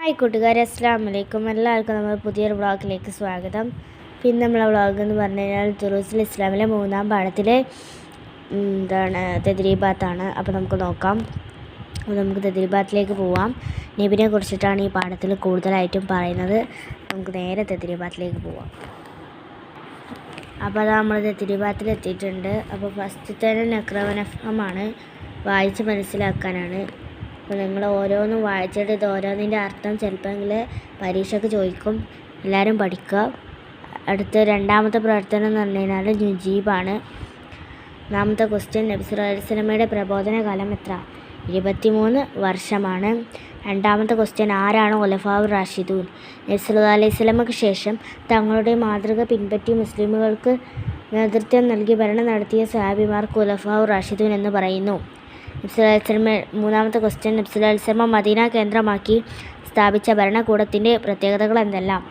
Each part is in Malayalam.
ഹായ് കൂട്ടുകാരെ, അസ്സലാമു അലൈക്കും. എല്ലാവർക്കും നമ്മൾ പുതിയൊരു വ്ളോഗിലേക്ക് സ്വാഗതം. പിന്നെ നമ്മളെ വ്ളോഗ് എന്ന് പറഞ്ഞു കഴിഞ്ഞാൽ ദുറൂസുൽ ഇസ്ലാമിലെ 3-ാം പാഠത്തിലെ തദ്രീബാത്താണ്. അപ്പോൾ നമുക്ക് നോക്കാം. നമുക്ക് തദ്രീബാത്തിലേക്ക് പോവാം. നബിനെ കുറിച്ചിട്ടാണ് ഈ പാഠത്തിൽ കൂടുതലായിട്ടും പറയുന്നത്. നമുക്ക് നേരെ തദ്രീബാത്തിലേക്ക് പോവാം. അപ്പോൾ അത് നമ്മൾ തദ്രീബാത്തിൽ എത്തിയിട്ടുണ്ട്. അപ്പോൾ ഫസ്റ്റത്തെ നക്രവനഫമാണ്, വായിച്ച് മനസ്സിലാക്കാനാണ്. അപ്പോൾ നിങ്ങൾ ഓരോന്നും വായിച്ചിട്ട് ഇത് ഓരോന്നിൻ്റെ അർത്ഥം ചിലപ്പോൾ പരീക്ഷയ്ക്ക് ചോദിക്കും. എല്ലാവരും പഠിക്കുക. അടുത്ത രണ്ടാമത്തെ പ്രവർത്തനം എന്ന് പറഞ്ഞു കഴിഞ്ഞാൽ നുജീബാണ്. ഒന്നാമത്തെ ക്വസ്റ്റ്യൻ, നബി സല്ലല്ലാഹു അലൈഹി വസല്ലമയുടെ പ്രബോധന കാലം എത്ര? 23 വർഷമാണ്. രണ്ടാമത്തെ ക്വസ്റ്റ്യൻ, ആരാണ് ഖുലഫാഉർ റാഷിദൂൻ? നബി സല്ലല്ലാഹു അലൈഹി വസല്ലമയ്ക്ക് ശേഷം തങ്ങളുടെ മാതൃക പിൻപറ്റി മുസ്ലിമുകൾക്ക് നേതൃത്വം നൽകി ഭരണം നടത്തിയ സഹാബിമാർ ഖുലഫാഉർ റാഷിദൂൻ എന്ന് പറയുന്നു. നബി സല്ലല്ലാഹു അലൈഹി വസല്ലമ മൂന്നാമത്തെ ക്വസ്റ്റ്യൻ, നബി സല്ലല്ലാഹു അലൈഹി വസല്ലമ മദീന കേന്ദ്രമാക്കി സ്ഥാപിച്ച ഭരണകൂടത്തിൻ്റെ പ്രത്യേകതകൾ എന്തെല്ലാം?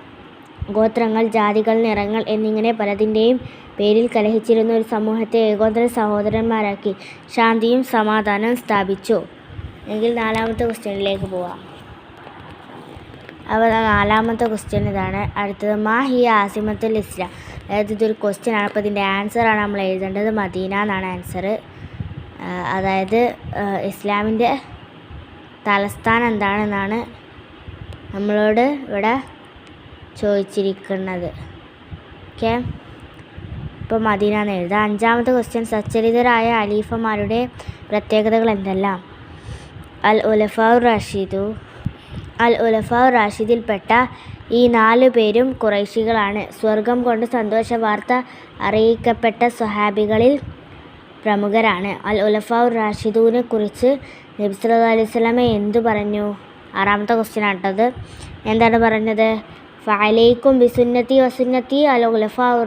ഗോത്രങ്ങൾ, ജാതികൾ, നിറങ്ങൾ എന്നിങ്ങനെ പലതിൻ്റെയും പേരിൽ കലഹിച്ചിരുന്ന ഒരു സമൂഹത്തെ ഏകോദര സഹോദരന്മാരാക്കി ശാന്തിയും സമാധാനവും സ്ഥാപിച്ചു. എങ്കിൽ നാലാമത്തെ ക്വസ്റ്റ്യനിലേക്ക് പോവാം. അപ്പോൾ നാലാമത്തെ ക്വസ്റ്റ്യൻ ഇതാണ്. അടുത്തത്, മാ ഹിയ ആസിമത്തുൽ ഇസ്ലാം. അതായത് ഇതൊരു ക്വസ്റ്റ്യൻ ആണ്. അപ്പോൾ ഇതിൻ്റെ ആൻസറാണ് നമ്മൾ എഴുതേണ്ടത്. മദീന എന്നാണ് ആൻസർ. അതായത് ഇസ്ലാമിൻ്റെ തലസ്ഥാനം എന്താണെന്നാണ് നമ്മളോട് ഇവിടെ ചോദിച്ചിരിക്കുന്നത്. ഓക്കെ, ഇപ്പോൾ മദീന എന്ന് എഴുതാം. അഞ്ചാമത്തെ ക്വസ്റ്റ്യൻ, സച്ചരിതരായ ഖലീഫമാരുടെ പ്രത്യേകതകൾ എന്തെല്ലാം? അൽ ഉലഫാഉർ റാഷിദിൽപ്പെട്ട ഈ 4 പേരും ഖുറൈശികളാണ്. സ്വർഗം കൊണ്ട് സന്തോഷ വാർത്ത അറിയിക്കപ്പെട്ട സ്വഹാബികളിൽ പ്രമുഖരാണ്. അൽ ഉലഫാഉർ റാഷിദൂനെ കുറിച്ച് നബി സല്ലല്ലാഹു അലൈഹി വസല്ലമ എന്തു പറഞ്ഞു? ആറാമത്തെ ക്വസ്റ്റ്യൻ ആട്ടത്. എന്താണ് പറഞ്ഞത്? ഫഅലൈക്കും ബിസുന്നതി വസുന്നതി അൽ ഉലഫാഉർ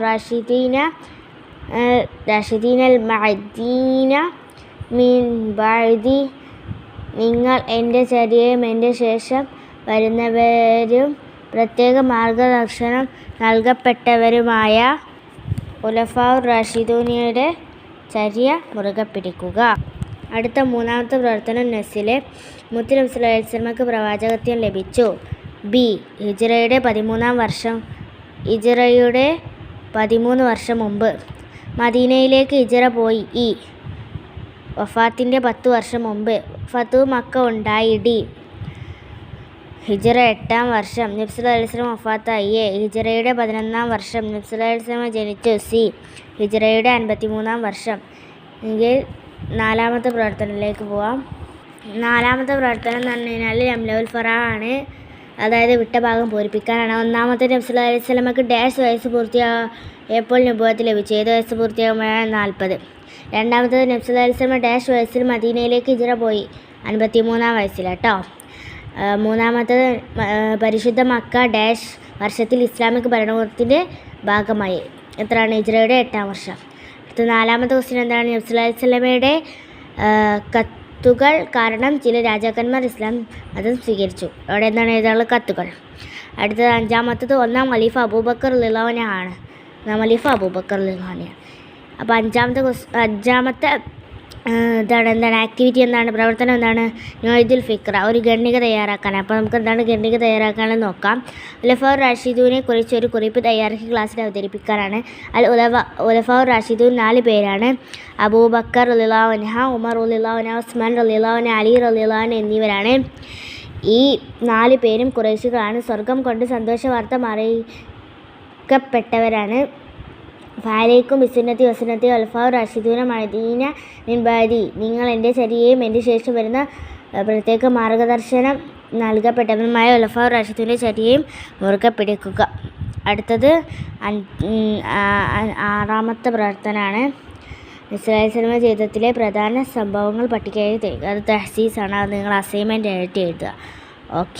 റാഷിദീനൽ മഅദീന മിൻ ബഅദി. നിങ്ങൾ എൻ്റെ ചര്യയും എൻ്റെ ശേഷം വരുന്നവരും പ്രത്യേക മാർഗദർശനം നൽകപ്പെട്ടവരുമായ ഖുലഫാഉർ റാഷിദൂനയുടെ ചര്യ മുറുകെ പിടിക്കുക. അടുത്ത മൂന്നാമത്തെ പ്രവർത്തനം, നസിലെ മുത്ത് നബി സല്ലല്ലാഹു അലൈഹി വസല്ലമക്ക് പ്രവാചകത്വം ലഭിച്ചു. ബി, ഹിജ്റയുടെ 13 വർഷം മുമ്പ് മദീനയിലേക്ക് ഹിജ്റ പോയി. ഇ, വഫാത്തിൻ്റെ 10 വർഷം മുമ്പ് ഫത്ഹു മക്ക ഉണ്ടായി. ഡി, ഹിജ്റ 8-ാം വർഷം നബി സല്ലല്ലാഹു അലൈഹി വസല്ലം വഫാത്തായി. എ, ഹിജ്റയുടെ 11-ാം വർഷം നബി സല്ലല്ലാഹു അലൈഹി വസല്ലം ജനിച്ചു. സി, ഹിജ്റയുടെ 53-ാം വർഷം. എങ്കിൽ നാലാമത്തെ പ്രവർത്തനത്തിലേക്ക് പോവാം. നാലാമത്തെ പ്രവർത്തനം എന്ന് പറഞ്ഞു കഴിഞ്ഞാൽ യംലഉൽ ഫറാഅാണ്. അതായത് വിട്ട ഭാഗം പൂരിപ്പിക്കാനാണ്. ഒന്നാമത്തെ, നബി സല്ലല്ലാഹു അലൈഹി വസല്ലമക്ക് ഡാഷ് വയസ്സ് പൂർത്തിയായപ്പോൾ നബുവത്ത് ലഭിച്ചു. ഏത് വയസ്സ് പൂർത്തിയാകുമ്പോഴാണ്? 40. രണ്ടാമത്തത്, നബി സല്ലല്ലാഹു അലൈഹി വസല്ലമ ഡാഷ് വയസ്സിൽ മദീനയിലേക്ക് ഹിജ്റ പോയി. 53-ാം വയസ്സിൽ കേട്ടോ. മൂന്നാമത്തത്, പരിശുദ്ധ മക്ക ഡാഷ് വർഷത്തിൽ ഇസ്ലാമിക് ഭരണകൂടത്തിൻ്റെ ഭാഗമായി. എത്രയാണ്? ഹിജ്റയുടെ 8-ാം വർഷം. അടുത്ത നാലാമത്തെ ക്വസ്റ്റ്യൻ എന്താണ്? നബി സല്ലല്ലാഹു അലൈഹി വസല്ലമയുടെ കത്തുകൾ കാരണം ചില രാജാക്കന്മാർ ഇസ്ലാം മതം സ്വീകരിച്ചു. അവിടെ എന്താണ് എഴുതാനുള്ള കത്തുകൾ? അടുത്തത് അഞ്ചാമത്തത്, ഒന്നാം ഖലീഫ അബൂബക്കർ റളിയല്ലാഹു അൻഹു ആണ്. അപ്പോൾ അഞ്ചാമത്തെ എന്താണ് ആക്ടിവിറ്റി എന്താണ്? പ്രവർത്തനം എന്താണ്? നോയിദുൽ ഫിക്ര, ഒരു ഖണ്ഡിക തയ്യാറാക്കാൻ. അപ്പോൾ നമുക്ക് എന്താണ് ഖണ്ഡിക തയ്യാറാക്കാനെന്ന് നോക്കാം. ഖുലഫാഉർ റാഷിദൂനെ കുറിച്ച് ഒരു കുറിപ്പ് തയ്യാറാക്കി ക്ലാസ്സിൽ അവതരിപ്പിക്കാനാണ്. ഖുലഫാഉർ റാഷിദൂൻ 4 പേരാണ്. അബൂബക്കർ റളിയല്ലാഹു അൻഹു, ഉമർ റളിയല്ലാഹു അൻഹു, ഉസ്മാൻ റളിയല്ലാഹു അൻഹു, അലി റളിയല്ലാഹു അൻഹു എന്നിവരാണ്. ഈ 4 പേരും ഖുറൈശികളാണ്. സ്വർഗം കൊണ്ട് സന്തോഷ വാർത്ത അറിയിക്കപ്പെട്ടവരാണ്. ഫഅലൈക്കും ബിസുന്നതി വസുന്നതി ഖുലഫാഉർ റാഷിദൂന മഅദീന മിൻ ബഅദി. നിങ്ങൾ എൻ്റെ ചര്യയും എൻ്റെ ശേഷം വരുന്ന പ്രത്യേക മാർഗദർശനം നൽകപ്പെട്ടവരുമായ ഖുലഫാഉർ റാഷിദൂൻ്റെ ചര്യയും മുറുകെ പിടിക്കുക. അടുത്തത് ആറാമത്തെ പ്രവർത്തനമാണ്. നബി സല്ലല്ലാഹു അലൈഹി വസല്ലമ ജീവിതത്തിലെ പ്രധാന സംഭവങ്ങൾ പട്ടികയായി തരിക. അത് തഹ്സീസാണ്. അത് നിങ്ങൾ അസൈൻമെൻറ്റ് ആയിട്ട് എഴുതുക. ഓക്കെ.